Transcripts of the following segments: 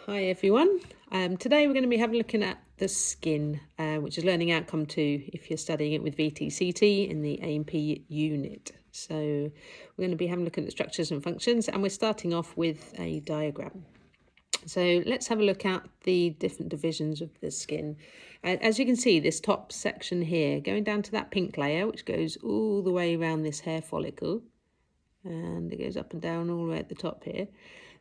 Hi everyone. Today we're going to be having a look at the skin, which is learning outcome 2 if you're studying it with VTCT in the A&P unit. So we're going to be having a look at the structures and functions, and we're starting off with a diagram. So let's have a look at the different divisions of the skin. As you can see, this top section here, going down to that pink layer, which goes all the way around this hair follicle, and it goes up and down all the way at the top here.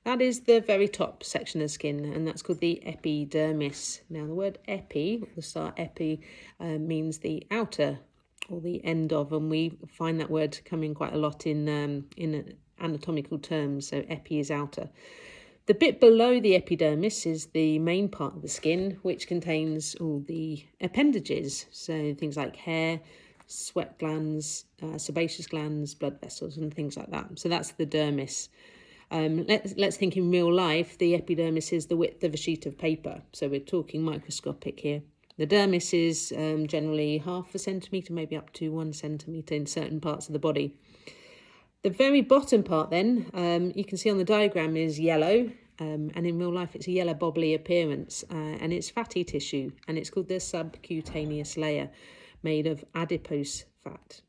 That is the very top section of skin, and that's called the epidermis. Now, the word epi, the start epi, means the outer or the end of, and we find that word coming quite a lot in anatomical terms. So epi is outer. The bit below the epidermis is the main part of the skin, which contains all the appendages, so things like hair, sweat glands, sebaceous glands, blood vessels, and things like that. So that's the dermis. Let's think in real life, the epidermis is the width of a sheet of paper. So we're talking microscopic here. The dermis is generally 0.5 centimetre, maybe up to 1 centimetre in certain parts of the body. The very bottom part then, you can see on the diagram, is yellow. And in real life, it's a yellow bobbly appearance. And it's fatty tissue. And it's called the subcutaneous layer, made of adipose fat.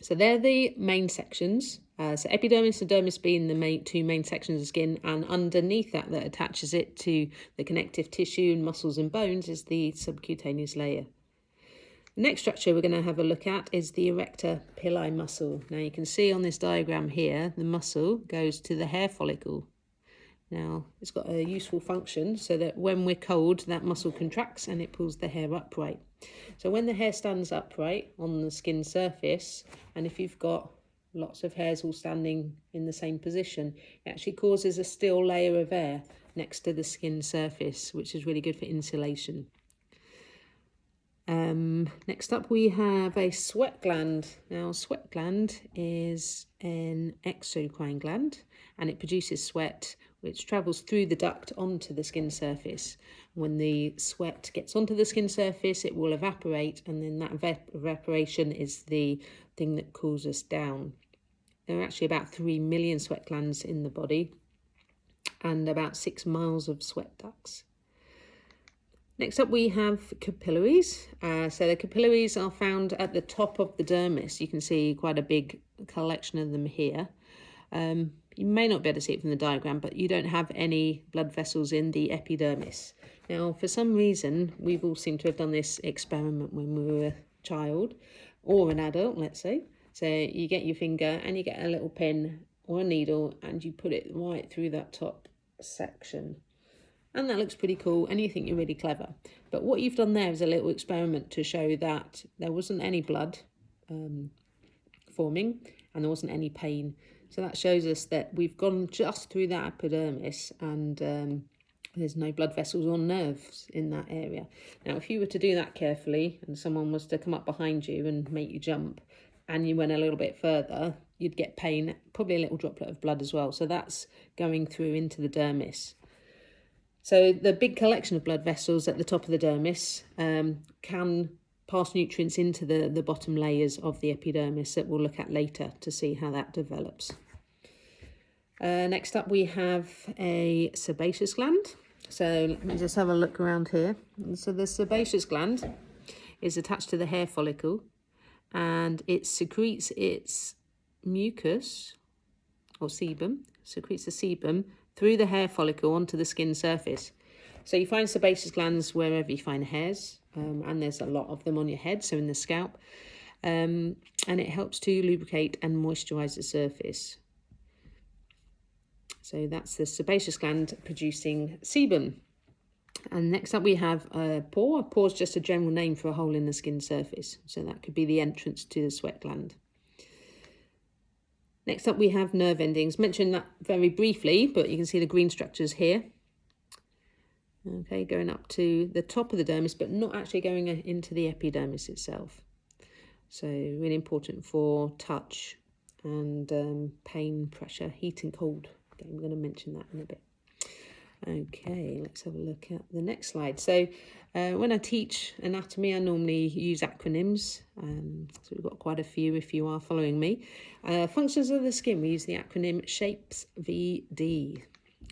So they're the main sections. So epidermis and dermis being the two main sections of skin, and underneath that attaches it to the connective tissue and muscles and bones is the subcutaneous layer. The next structure we're going to have a look at is the erector pili muscle. Now you can see on this diagram here, the muscle goes to the hair follicle. Now it's got a useful function so that when we're cold, that muscle contracts and it pulls the hair upright. So when the hair stands upright on the skin surface, and if you've got lots of hairs all standing in the same position, it actually causes a still layer of air next to the skin surface, which is really good for insulation. Next up we have a sweat gland. Now sweat gland is an exocrine gland, and it produces sweat which travels through the duct onto the skin surface. When the sweat gets onto the skin surface, it will evaporate, and then that evaporation is the thing that cools us down. There are actually about 3 million sweat glands in the body and about 6 miles of sweat ducts. Next up we have capillaries. So the capillaries are found at the top of the dermis. You can see quite a big collection of them here. You may not be able to see it from the diagram, but you don't have any blood vessels in the epidermis. Now, for some reason, we've all seemed to have done this experiment when we were a child or an adult, let's say. So you get your finger and you get a little pin or a needle and you put it right through that top section. And that looks pretty cool and you think you're really clever. But what you've done there is a little experiment to show that there wasn't any blood forming and there wasn't any pain. So that shows us that we've gone just through that epidermis and there's no blood vessels or nerves in that area. Now, if you were to do that carefully and someone was to come up behind you and make you jump and you went a little bit further, you'd get pain, probably a little droplet of blood as well. So that's going through into the dermis. So the big collection of blood vessels at the top of the dermis can pass nutrients into the bottom layers of the epidermis that we'll look at later to see how that develops. Next up we have a sebaceous gland. So let me just have a look around here. So the sebaceous gland is attached to the hair follicle and it secretes its mucus or sebum, secretes the sebum through the hair follicle onto the skin surface. So you find sebaceous glands wherever you find hairs, and there's a lot of them on your head, so in the scalp, and it helps to lubricate and moisturize the surface. So that's the sebaceous gland producing sebum. And next up we have a pore. A pore is just a general name for a hole in the skin surface, so that could be the entrance to the sweat gland. Next up we have nerve endings. Mentioned that very briefly, but you can see the green structures here. Okay, going up to the top of the dermis, but not actually going into the epidermis itself. So really important for touch and pain, pressure, heat and cold. Okay, I'm going to mention that in a bit. Okay, let's have a look at the next slide. So when I teach anatomy, I normally use acronyms. So we've got quite a few if you are following me. Functions of the skin, we use the acronym SHAPES VD.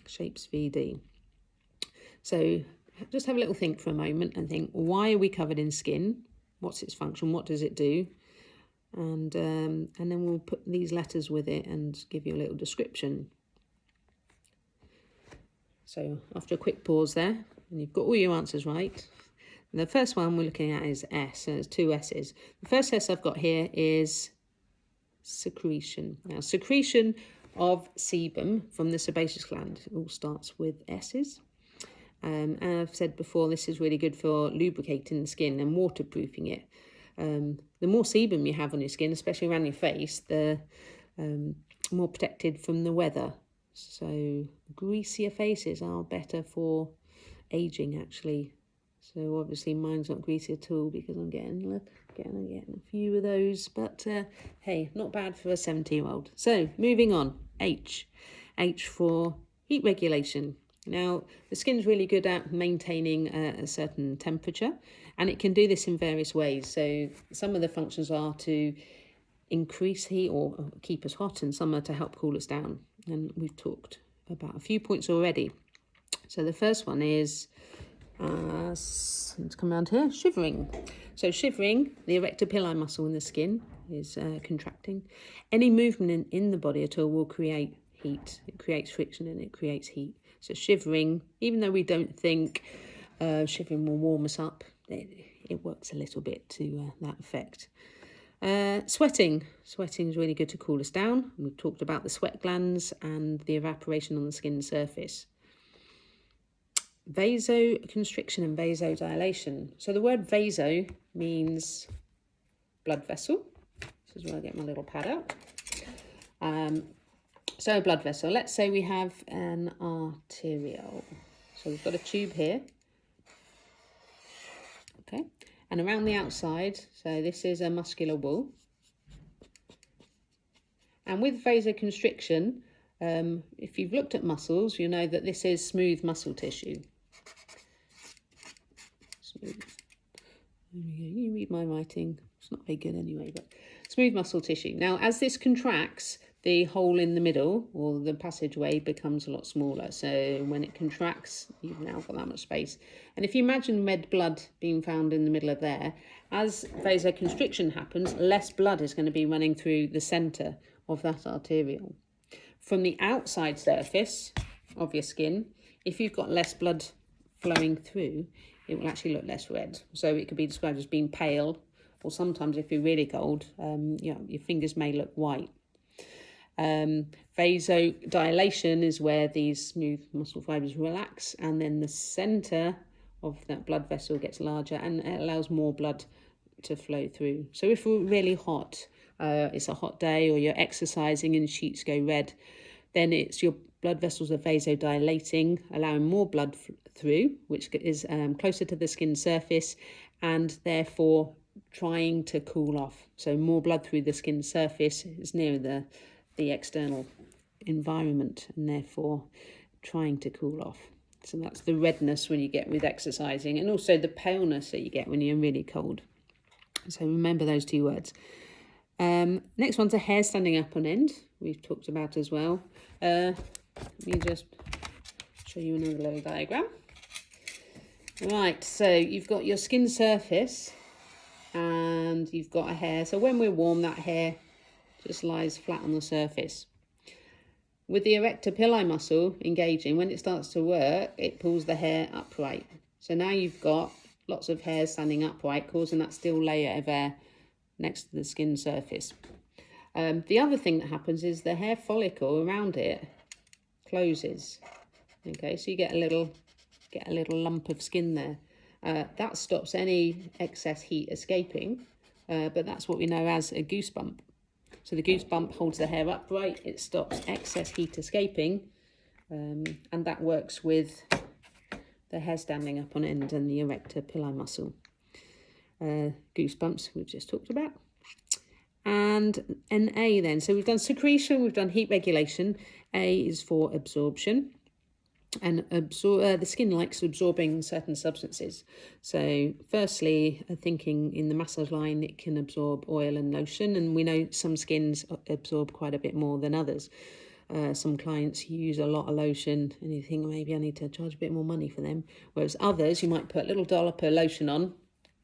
SHAPES VD. So just have a little think for a moment and think, why are we covered in skin? What's its function? What does it do? And then we'll put these letters with it and give you a little description. So after a quick pause there, and you've got all your answers right. And the first one we're looking at is S, and there's two S's. The first S I've got here is secretion. Now, secretion of sebum from the sebaceous gland, it all starts with S's. And I've said before, this is really good for lubricating the skin and waterproofing it. The more sebum you have on your skin, especially around your face, the more protected from the weather. So greasier faces are better for aging, actually. So obviously mine's not greasy at all because I'm getting a few of those. But hey, not bad for a 70-year-old. So moving on, H for heat regulation. Now, the skin's really good at maintaining a certain temperature, and it can do this in various ways. So some of the functions are to increase heat or keep us hot, and some are to help cool us down. And we've talked about a few points already. So the first one is, let's come around here, shivering. So shivering, the erector pili muscle in the skin is contracting. Any movement in the body at all will create heat. It creates friction and it creates heat. So shivering, even though we don't think shivering will warm us up, it works a little bit to that effect. Sweating is really good to cool us down. We've talked about the sweat glands and the evaporation on the skin surface. Vasoconstriction and vasodilation. So the word vaso means blood vessel. This is where I get my little pad out. So a blood vessel, let's say we have an arteriole. So we've got a tube here. Okay. And around the outside, so this is a muscular wall. And with vasoconstriction, if you've looked at muscles, you know that this is smooth muscle tissue. Smooth. You read my writing. It's not very good anyway, but smooth muscle tissue. Now, as this contracts, the hole in the middle, or the passageway, becomes a lot smaller. So when it contracts, you've now got that much space. And if you imagine red blood being found in the middle of there, as vasoconstriction happens, less blood is going to be running through the centre of that arteriole. From the outside surface of your skin, if you've got less blood flowing through, it will actually look less red. So it could be described as being pale, or sometimes if you're really cold, your fingers may look white. Vasodilation is where these smooth muscle fibers relax, and then the centre of that blood vessel gets larger and it allows more blood to flow through. So if we're really hot, it's a hot day, or you're exercising and sheets go red, then it's your blood vessels are vasodilating, allowing more blood through, which is closer to the skin surface, and therefore trying to cool off. So more blood through the skin surface is nearer the external environment, and therefore trying to cool off. So that's the redness when you get with exercising, and also the paleness that you get when you're really cold. So remember those two words. Next one's a hair standing up on end. We've talked about as well. Let me just show you another little diagram. Right, so you've got your skin surface and you've got a hair. So when we're warm, that hair just lies flat on the surface. With the erector pili muscle engaging, when it starts to work, it pulls the hair upright. So now you've got lots of hair standing upright, causing that still layer of air next to the skin surface. The other thing that happens is the hair follicle around it closes. Okay, so you get a little lump of skin there. That stops any excess heat escaping, but that's what we know as a goosebump. So the goosebump holds the hair upright, it stops excess heat escaping, and that works with the hair standing up on end and the erector pili muscle. Goosebumps we've just talked about. And an A then, so we've done secretion, we've done heat regulation. A is for absorption. And the skin likes absorbing certain substances. So firstly, thinking in the massage line, it can absorb oil and lotion, and we know some skins absorb quite a bit more than others. Some clients use a lot of lotion and you think maybe I need to charge a bit more money for them. Whereas others, you might put a little dollop of lotion on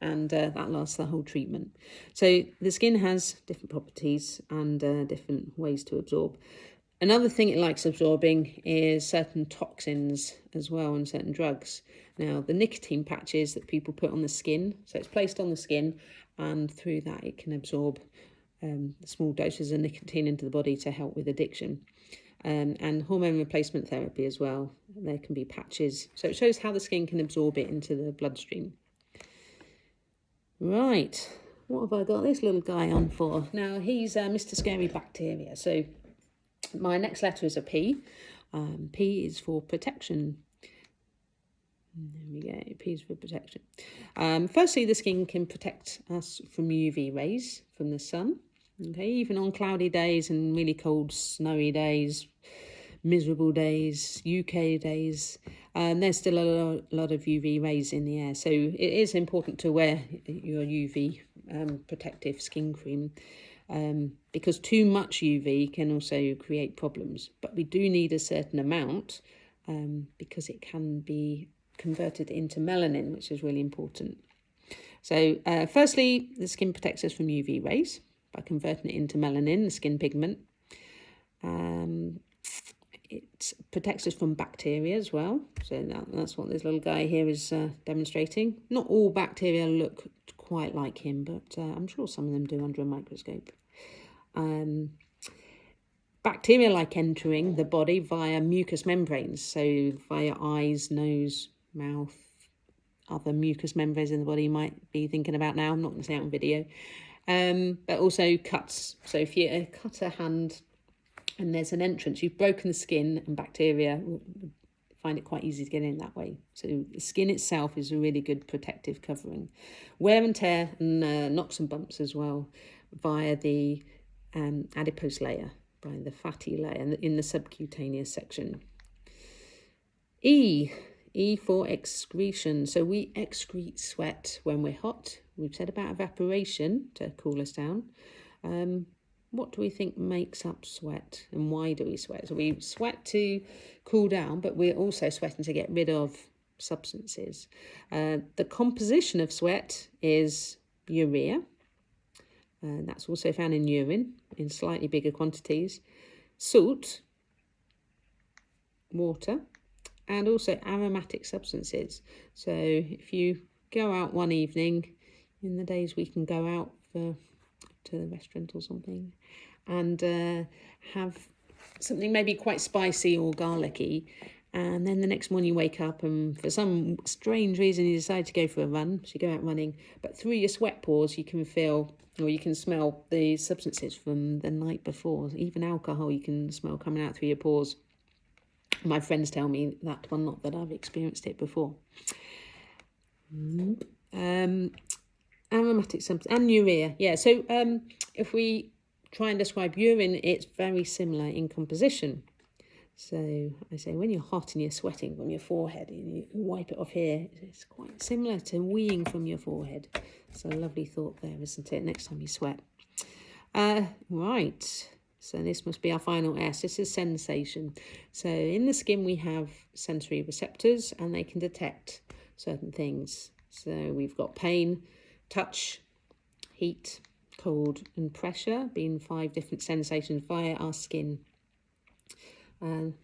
and that lasts the whole treatment. So the skin has different properties and different ways to absorb. Another thing it likes absorbing is certain toxins as well and certain drugs. Now, the nicotine patches that people put on the skin, so it's placed on the skin and through that it can absorb small doses of nicotine into the body to help with addiction. And hormone replacement therapy as well. There can be patches. So it shows how the skin can absorb it into the bloodstream. Right, what have I got this little guy on for? Now, he's Mr. Scary Bacteria. So my next letter is a P. P is for protection. There we go, P is for protection. Firstly, the skin can protect us from UV rays from the sun. Okay, even on cloudy days and really cold, snowy days, miserable days, UK days, there's still a lot of UV rays in the air. So it is important to wear your UV protective skin cream. Because too much UV can also create problems, but we do need a certain amount because it can be converted into melanin, which is really important. So firstly, the skin protects us from UV rays by converting it into melanin, the skin pigment. It protects us from bacteria as well. So that's what this little guy here is demonstrating. Not all bacteria look quite like him, but I'm sure some of them do under a microscope. Bacteria like entering the body via mucous membranes, so via eyes, nose, mouth, other mucous membranes in the body you might be thinking about now. I'm not going to say it on video. But also cuts. So if you cut a hand and there's an entrance, you've broken the skin, and bacteria would find it quite easy to get in that way. So the skin itself is a really good protective covering. Wear and tear and knocks and bumps as well via the adipose layer, by the fatty layer in the subcutaneous section. E for excretion. So we excrete sweat when we're hot. We've said about evaporation to cool us down. What do we think makes up sweat, and why do we sweat? So we sweat to cool down, but we're also sweating to get rid of substances. The composition of sweat is urea. That's also found in urine in slightly bigger quantities. Salt, water, and also aromatic substances. So if you go out one evening, in the days we can go out to the restaurant or something, and have something maybe quite spicy or garlicky, and then the next morning you wake up and for some strange reason you decide to go for a run, so you go out running, but through your sweat pores you can feel, or you can smell the substances from the night before. Even alcohol you can smell coming out through your pores. My friends tell me that one, not that I've experienced it before. Aromatic substance and urea. Yeah, so if we try and describe urine, it's very similar in composition. So I say when you're hot and you're sweating from your forehead and you wipe it off here, it's quite similar to weeing from your forehead. It's a lovely thought there, isn't it? Next time you sweat. Right. So this must be our final S. This is sensation. So in the skin we have sensory receptors and they can detect certain things. So we've got pain, touch, heat, cold and pressure being 5 different sensations via our skin.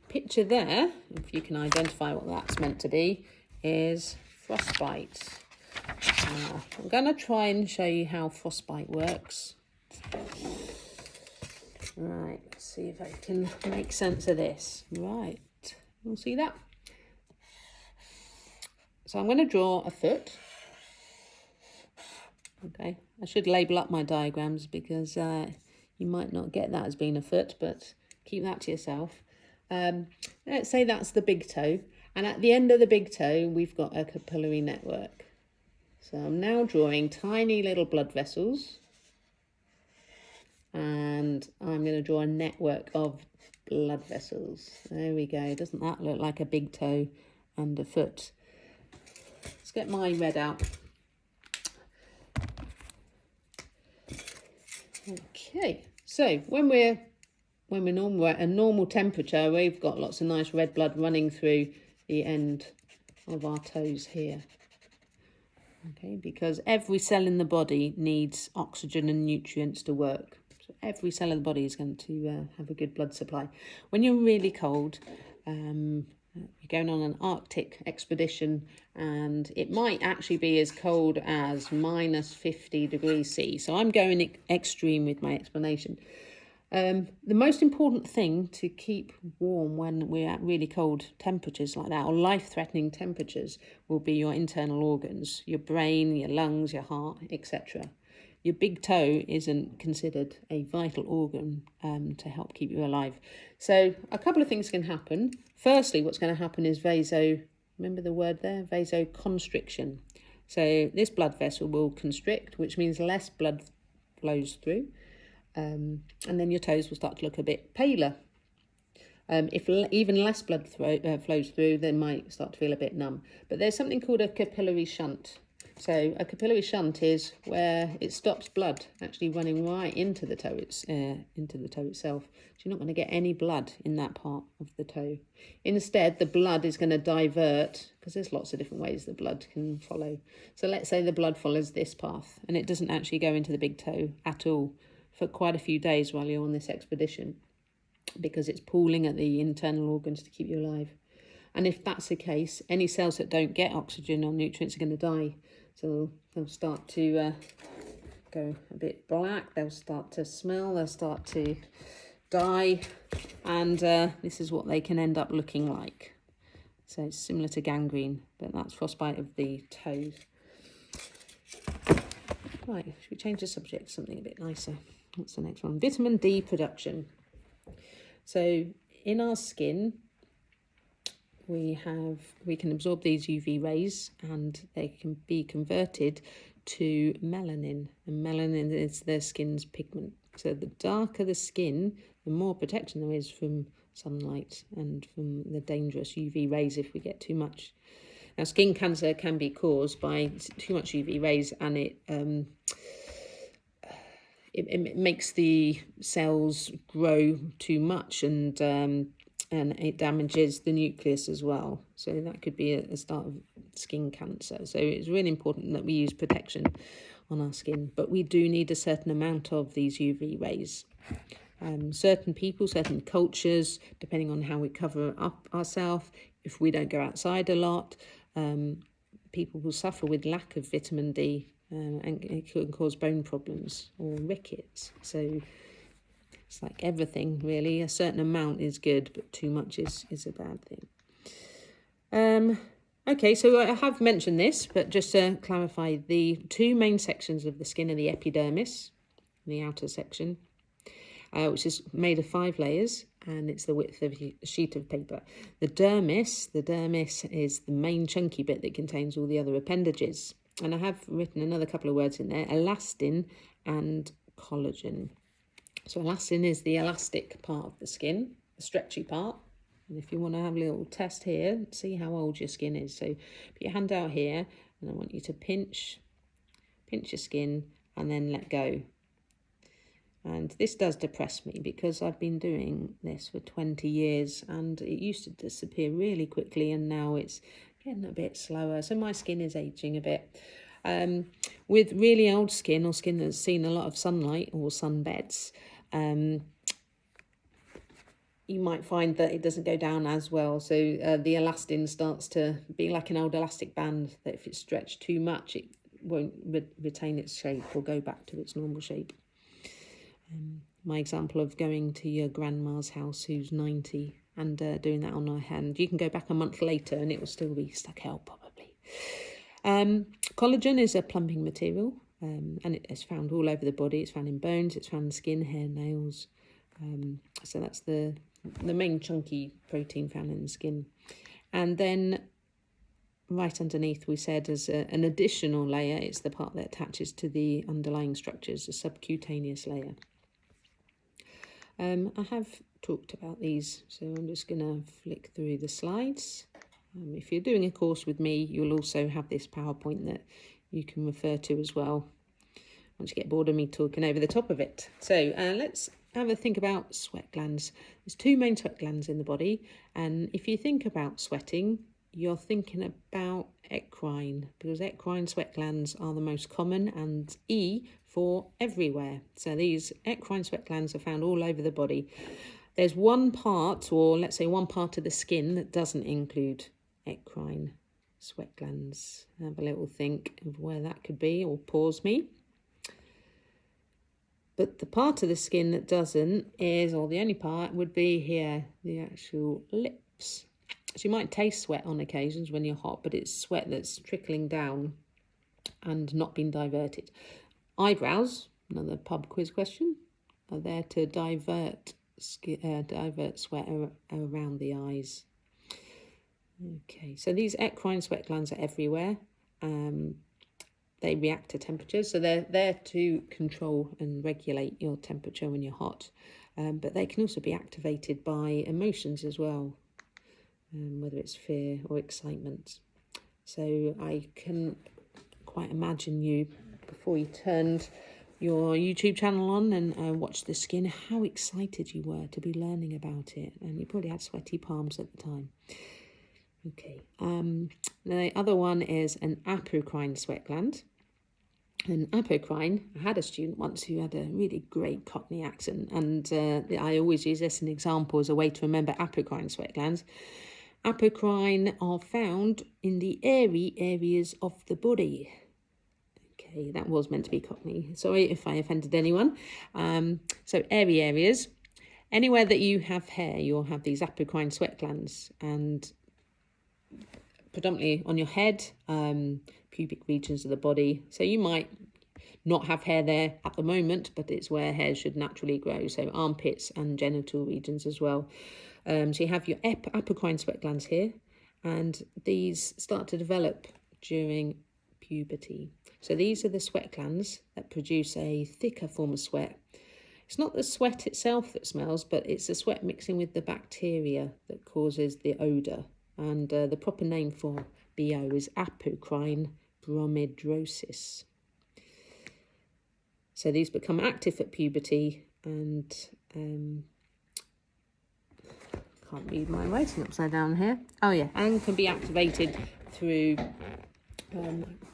Picture there, if you can identify what that's meant to be, is frostbite. I'm going to try and show you how frostbite works. Right, let's see if I can make sense of this. Right, you'll see that. So I'm going to draw a foot. Okay, I should label up my diagrams because you might not get that as being a foot, but keep that to yourself. Let's say that's the big toe, and at the end of the big toe we've got a capillary network. So I'm now drawing tiny little blood vessels, and I'm going to draw a network of blood vessels. There we go. Doesn't that look like a big toe and a foot? Let's get my red out. Okay, so when we're when we're at a normal temperature, we've got lots of nice red blood running through the end of our toes here. Okay, because every cell in the body needs oxygen and nutrients to work. So every cell of the body is going to have a good blood supply. When you're really cold, you're going on an Arctic expedition, and it might actually be as cold as minus 50 degrees C. So I'm going extreme with my explanation. The most important thing to keep warm when we're at really cold temperatures like that, or life-threatening temperatures, will be your internal organs, your brain, your lungs, your heart, etc. Your big toe isn't considered a vital organ to help keep you alive. So a couple of things can happen. Firstly, what's going to happen is remember the word there, vasoconstriction. So this blood vessel will constrict, which means less blood flows through. And then your toes will start to look a bit paler. If even less blood flows through, they might start to feel a bit numb. But there's something called a capillary shunt. So a capillary shunt is where it stops blood actually running right into the toe itself. So you're not going to get any blood in that part of the toe. Instead, the blood is going to divert, because there's lots of different ways the blood can follow. So let's say the blood follows this path, and it doesn't actually go into the big toe at all for quite a few days while you're on this expedition, because it's pulling at the internal organs to keep you alive. And if that's the case, any cells that don't get oxygen or nutrients are going to die. So they'll start to go a bit black, they'll start to smell, they'll start to die, and this is what they can end up looking like. So it's similar to gangrene, but that's frostbite of the toes. Right, should we change the subject to something a bit nicer? What's the next one? Vitamin D production. So in our skin, we can absorb these UV rays, and they can be converted to melanin. And melanin is the skin's pigment. So the darker the skin, the more protection there is from sunlight and from the dangerous UV rays if we get too much. Now, skin cancer can be caused by too much UV rays, and it makes the cells grow too much, and it damages the nucleus as well. So that could be a start of skin cancer. So it's really important that we use protection on our skin, but we do need a certain amount of these UV rays. Certain people, certain cultures, depending on how we cover up ourselves, if we don't go outside a lot, people will suffer with lack of vitamin D, and it can cause bone problems or rickets. So it's like everything, really. A certain amount is good, but too much is a bad thing. Okay, so I have mentioned this, but just to clarify, the two main sections of the skin are the epidermis, the outer section, which is made of 5 layers, and it's the width of a sheet of paper. The dermis is the main chunky bit that contains all the other appendages. And I have written another couple of words in there, elastin and collagen. So elastin is the elastic part of the skin, the stretchy part. And if you want to have a little test here, see how old your skin is. So put your hand out here, and I want you to pinch your skin and then let go. And this does depress me, because I've been doing this for 20 years and it used to disappear really quickly, and now it's getting a bit slower. So my skin is aging a bit. With really old skin, or skin that's seen a lot of sunlight or sunbeds, you might find that it doesn't go down as well. So the elastin starts to be like an old elastic band, that if it's stretched too much, it won't retain its shape or go back to its normal shape. My example of going to your grandma's house who's 90 and doing that on her hand, you can go back a month later and it will still be stuck out probably. Collagen is a plumbing material, and it's found all over the body. It's found in bones, it's found in skin, hair, nails. So that's the main chunky protein found in the skin. And then right underneath, we said as an additional layer, it's the part that attaches to the underlying structures, a subcutaneous layer. I have talked about these, so I'm just going to flick through the slides. If you're doing a course with me, you'll also have this PowerPoint that you can refer to as well, once you get bored of me talking over the top of it. So let's have a think about sweat glands. There's two main sweat glands in the body, and if you think about sweating, you're thinking about equine, because equine sweat glands are the most common, and E for everywhere. So these equine sweat glands are found all over the body. There's one part, or let's say one part of the skin, that doesn't include equine sweat glands. Have a little think of where that could be, or pause me. But the part of the skin that doesn't is, or the only part, would be here, the actual lips. So you might taste sweat on occasions when you're hot, but it's sweat that's trickling down and not being diverted. Eyebrows, another pub quiz question, are there to divert sweat around the eyes. Okay, so these equine sweat glands are everywhere. They react to temperature, so they're there to control and regulate your temperature when you're hot. But they can also be activated by emotions as well, whether it's fear or excitement. So I can quite imagine you, before you turned your YouTube channel on and watched the skin, how excited you were to be learning about it. And you probably had sweaty palms at the time. Okay, the other one is an apocrine sweat gland. An apocrine, I had a student once who had a really great Cockney accent, and I always use this as an example as a way to remember apocrine sweat glands. Apocrine are found in the airy areas of the body. Okay, that was meant to be Cockney. Sorry if I offended anyone. So airy areas. Anywhere that you have hair, you'll have these apocrine sweat glands, and predominantly on your head, pubic regions of the body. So you might not have hair there at the moment, but it's where hair should naturally grow. So armpits and genital regions as well. So you have your apocrine sweat glands here, and these start to develop during puberty. So these are the sweat glands that produce a thicker form of sweat. It's not the sweat itself that smells, but it's the sweat mixing with the bacteria that causes the odour. And the proper name for BO is apocrine bromidrosis. So these become active at puberty, and can't read my writing upside down here. Oh yeah, and can be activated through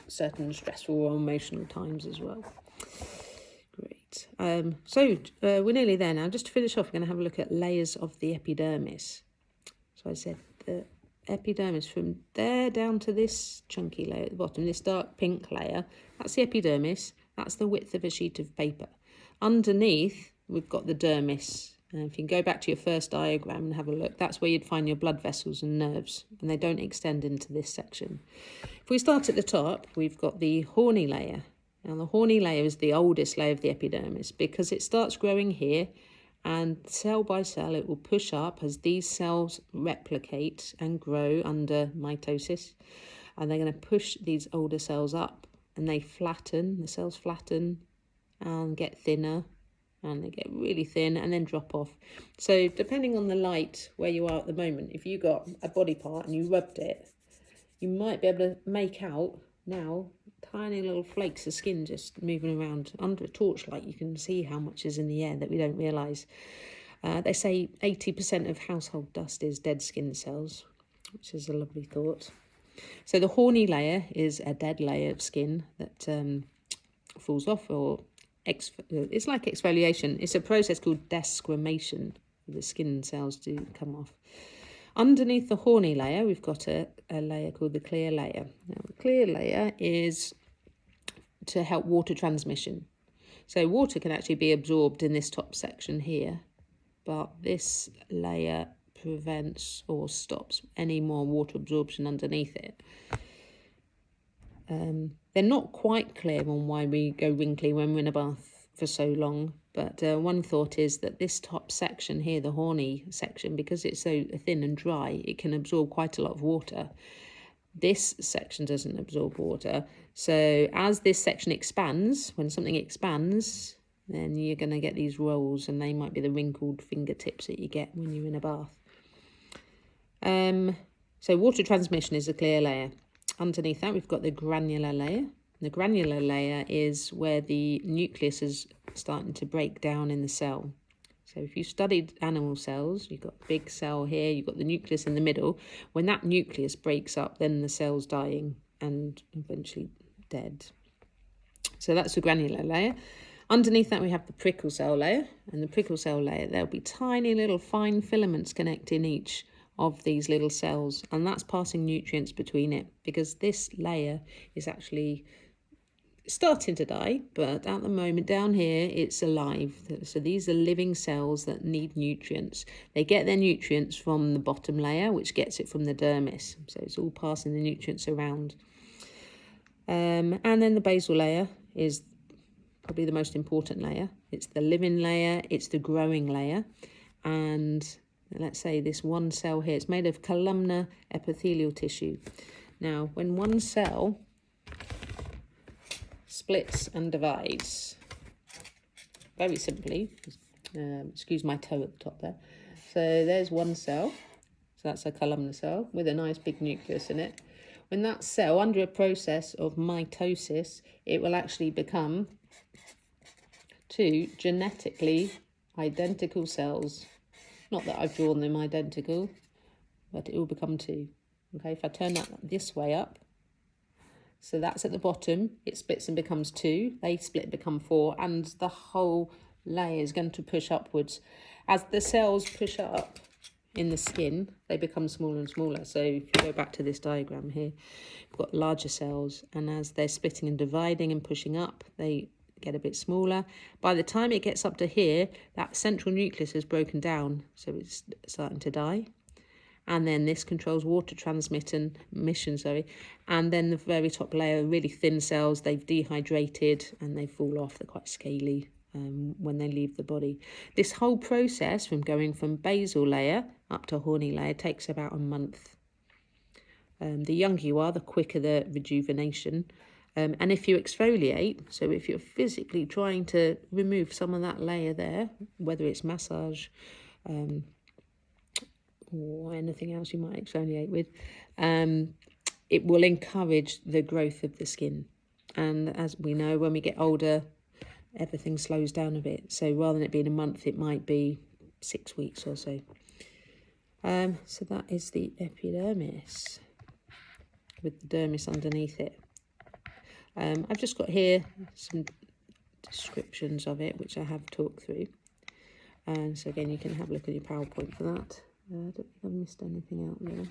certain stressful or emotional times as well. Great. So we're nearly there now. Just to finish off, we're going to have a look at layers of the epidermis. So I said the epidermis, from there down to this chunky layer at the bottom, this dark pink layer, that's the epidermis. That's the width of a sheet of paper. Underneath, we've got the dermis. If you can go back to your first diagram and have a look, that's where you'd find your blood vessels and nerves, and they don't extend into this section. If we start at the top, we've got the horny layer. Now, the horny layer is the oldest layer of the epidermis because it starts growing here, and cell by cell it will push up as these cells replicate and grow under mitosis, and they're going to push these older cells up, and they flatten, the cells flatten and get thinner, and they get really thin and then drop off. So depending on the light where you are at the moment, if you got a body part and you rubbed it, you might be able to make out now tiny little flakes of skin just moving around. Under a torchlight you can see how much is in the air that we don't realise. They say 80% of household dust is dead skin cells, which is a lovely thought. So the horny layer is a dead layer of skin that falls off, or it's like exfoliation. It's a process called desquamation. The skin cells do come off. Underneath the horny layer, we've got a layer called the clear layer. Now, the clear layer is to help water transmission. So water can actually be absorbed in this top section here, but this layer prevents or stops any more water absorption underneath it. They're not quite clear on why we go wrinkly when we're in a bath for so long, but one thought is that this top section here, the horny section, because it's so thin and dry, it can absorb quite a lot of water. This section doesn't absorb water, so as this section expands, when something expands, then you're going to get these rolls, and they might be the wrinkled fingertips that you get when you're in a bath. So water transmission is a clear layer. Underneath that, we've got the granular layer. The granular layer is where the nucleus is starting to break down in the cell. So if you studied animal cells, you've got a big cell here, you've got the nucleus in the middle. When that nucleus breaks up, then the cell's dying and eventually dead. So that's the granular layer. Underneath that, we have the prickle cell layer. And the prickle cell layer, there'll be tiny little fine filaments connecting each of these little cells. And that's passing nutrients between it, because this layer is actually starting to die, but at the moment down here it's alive. So these are living cells that need nutrients. They get their nutrients from the bottom layer, which gets it from the dermis. So it's all passing the nutrients around. And then the basal layer is probably the most important layer. It's the living layer, it's the growing layer. And let's say this one cell here, it's made of columnar epithelial tissue. Now, when one cell splits and divides, very simply, excuse my toe at the top there. So there's one cell, so that's a columnar cell with a nice big nucleus in it. When that cell, under a process of mitosis, it will actually become two genetically identical cells. Not that I've drawn them identical, but it will become two. Okay, if I turn that this way up, so that's at the bottom, it splits and becomes two, they split and become four, and the whole layer is going to push upwards. As the cells push up in the skin, they become smaller and smaller. So if you go back to this diagram here, you've got larger cells, and as they're splitting and dividing and pushing up, they get a bit smaller. By the time it gets up to here, that central nucleus has broken down, so it's starting to die. And then this controls water transmission, and then the very top layer, really thin cells, they've dehydrated and they fall off. They're quite scaly when they leave the body. This whole process from going from basal layer up to horny layer takes about a month. The younger you are, the quicker the rejuvenation. And if you exfoliate, so if you're physically trying to remove some of that layer there, whether it's massage, or anything else you might exfoliate with, it will encourage the growth of the skin. And as we know, when we get older, everything slows down a bit. So rather than it being a month, it might be 6 weeks or so. So that is the epidermis with the dermis underneath it. I've just got here some descriptions of it, which I have talked through. And so again, you can have a look at your PowerPoint for that. I don't think I've missed anything out there.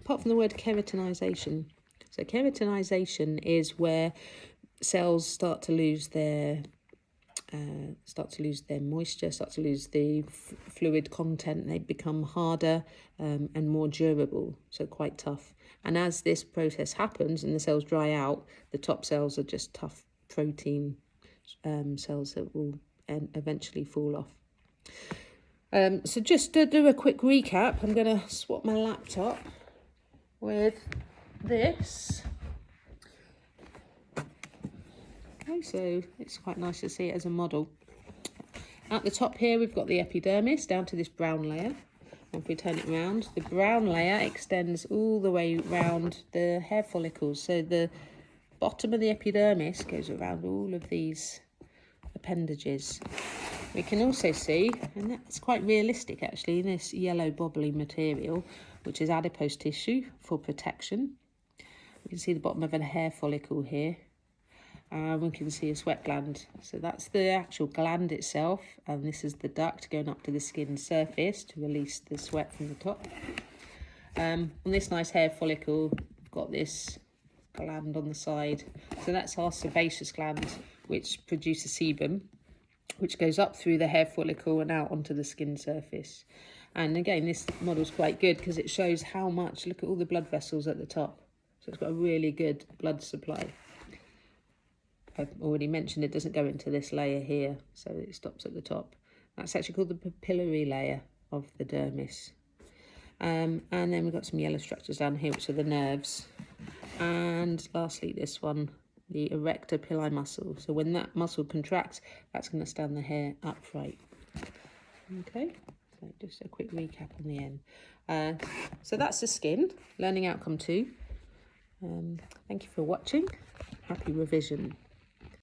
Apart from the word keratinization. So keratinization is where cells start to lose their moisture, start to lose the fluid content. They become harder and more durable, so quite tough. And as this process happens and the cells dry out, the top cells are just tough protein cells that will eventually fall off. So just to do a quick recap, I'm going to swap my laptop with this. Okay, so it's quite nice to see it as a model. At the top here, we've got the epidermis down to this brown layer. And if we turn it around, the brown layer extends all the way around the hair follicles. So the bottom of the epidermis goes around all of these appendages. We can also see, and that's quite realistic actually, this yellow bobbly material, which is adipose tissue for protection. We can see the bottom of a hair follicle here. We can see a sweat gland. So that's the actual gland itself, and this is the duct going up to the skin surface to release the sweat from the top. On this nice hair follicle, we've got this gland on the side. So that's our sebaceous gland, which produces sebum, which goes up through the hair follicle and out onto the skin surface. And again, this model's quite good because it shows how much, look at all the blood vessels at the top. So it's got a really good blood supply. I've already mentioned it doesn't go into this layer here, so it stops at the top. That's actually called the papillary layer of the dermis. And then we've got some yellow structures down here, which are the nerves. And lastly, this one, the erector pili muscle. So when that muscle contracts, that's going to stand the hair upright. Okay, so just a quick recap on the end. So that's the skin, learning outcome 2. Thank you for watching. Happy revision.